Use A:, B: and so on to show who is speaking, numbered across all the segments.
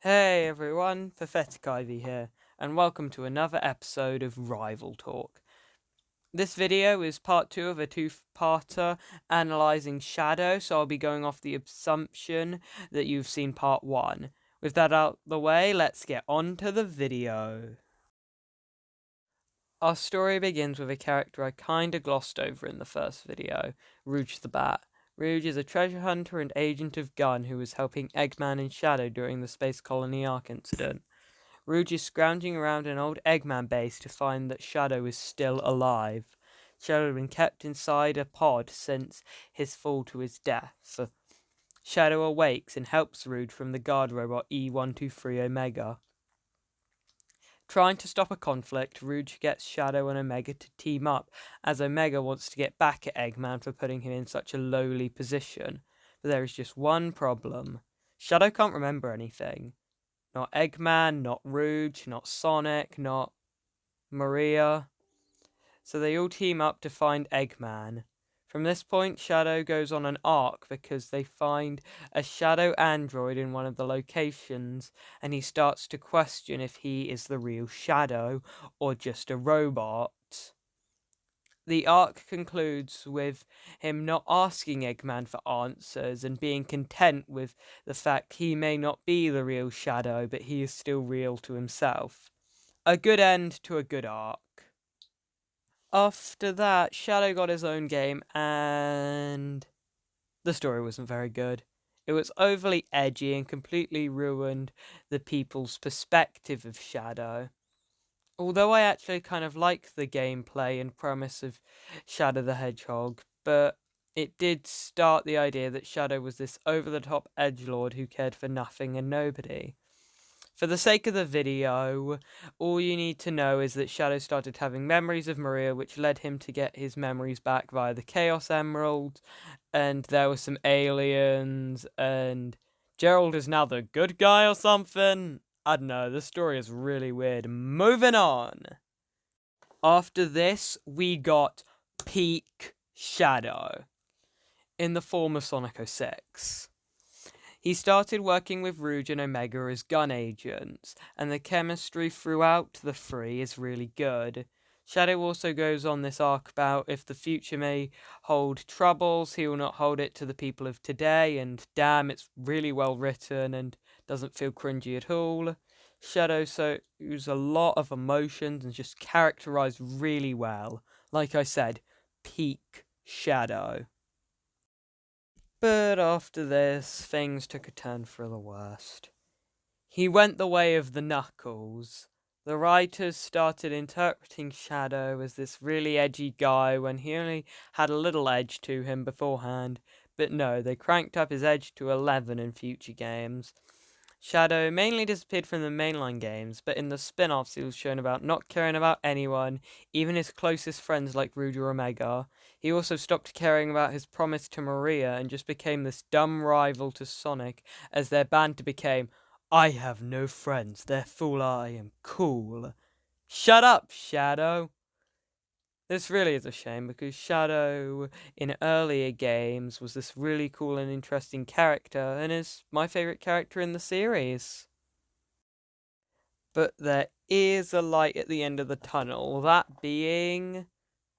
A: Hey everyone, Pathetic Ivy here, and welcome to another episode of Rival Talk. This video is part 2 of a two-parter analysing Shadow, so I'll be going off the assumption that you've seen part 1. With that out the way, let's get on to the video. Our story begins with a character I kinda glossed over in the first video, Rouge the Bat. Rouge is a treasure hunter and agent of Gun who was helping Eggman and Shadow during the Space Colony Ark incident. Rouge is scrounging around an old Eggman base to find that Shadow is still alive. Shadow had been kept inside a pod since his fall to his death. Shadow awakes and helps Rouge from the guard robot E123 Omega. Trying to stop a conflict, Rouge gets Shadow and Omega to team up, as Omega wants to get back at Eggman for putting him in such a lowly position. But there is just one problem. Shadow can't remember anything. Not Eggman, not Rouge, not Sonic, not Maria. So they all team up to find Eggman. From this point, Shadow goes on an arc because they find a Shadow android in one of the locations, and he starts to question if he is the real Shadow or just a robot. The arc concludes with him not asking Eggman for answers and being content with the fact he may not be the real Shadow, but he is still real to himself. A good end to a good arc. After that, Shadow got his own game, and the story wasn't very good. It was overly edgy and completely ruined the people's perspective of Shadow. Although I actually kind of like the gameplay and premise of Shadow the Hedgehog, but it did start the idea that Shadow was this over-the-top edgelord who cared for nothing and nobody. For the sake of the video, all you need to know is that Shadow started having memories of Maria, which led him to get his memories back via the Chaos Emerald, and there were some aliens, and Gerald is now the good guy or something. I don't know, the story is really weird. Moving on. After this, we got peak Shadow in the form of Sonic 06. He started working with Rouge and Omega as gun agents, and the chemistry throughout the three is really good. Shadow also goes on this arc about if the future may hold troubles, he will not hold it to the people of today, and damn, it's really well written and doesn't feel cringy at all. Shadow shows a lot of emotions and just characterized really well. Like I said, peak Shadow. But after this, things took a turn for the worst. He went the way of the Knuckles. The writers started interpreting Shadow as this really edgy guy when he only had a little edge to him beforehand. But no, they cranked up his edge to 11 in future games. Shadow mainly disappeared from the mainline games, but in the spin-offs he was shown about not caring about anyone, even his closest friends like Rouge or Omega. He also stopped caring about his promise to Maria and just became this dumb rival to Sonic as their banter became, I have no friends, therefore I am cool. Shut up, Shadow! This really is a shame because Shadow in earlier games was this really cool and interesting character and is my favourite character in the series. But there is a light at the end of the tunnel, that being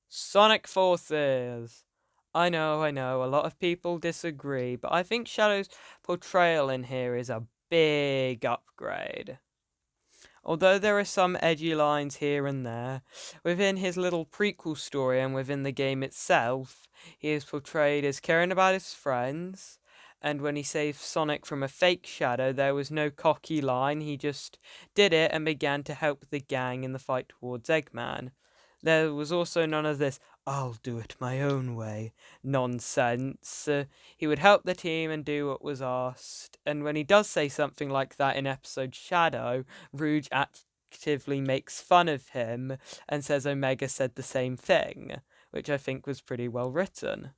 A: Sonic Forces. I know, a lot of people disagree, but I think Shadow's portrayal in here is a big upgrade. Although there are some edgy lines here and there, within his little prequel story and within the game itself, he is portrayed as caring about his friends, and when he saved Sonic from a fake Shadow, there was no cocky line, he just did it and began to help the gang in the fight towards Eggman. There was also none of this, I'll do it my own way nonsense. He would help the team and do what was asked, and when he does say something like that in episode Shadow, Rouge actively makes fun of him and says Omega said the same thing, which I think was pretty well written.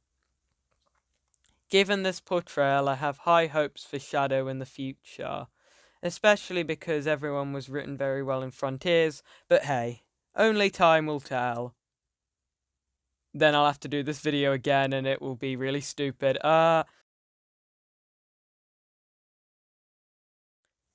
A: Given this portrayal, I have high hopes for Shadow in the future, especially because everyone was written very well in Frontiers, but hey, only time will tell. Then I'll have to do this video again and it will be really stupid.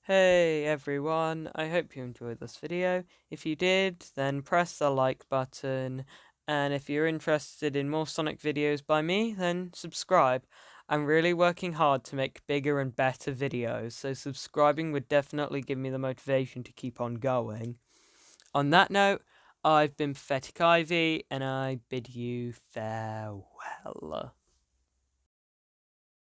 A: Hey everyone, I hope you enjoyed this video. If you did, then press the like button, and if you're interested in more Sonic videos by me, then subscribe. I'm really working hard to make bigger and better videos, so subscribing would definitely give me the motivation to keep on going. On that note, I've been Pathetic Ivy, and I bid you farewell.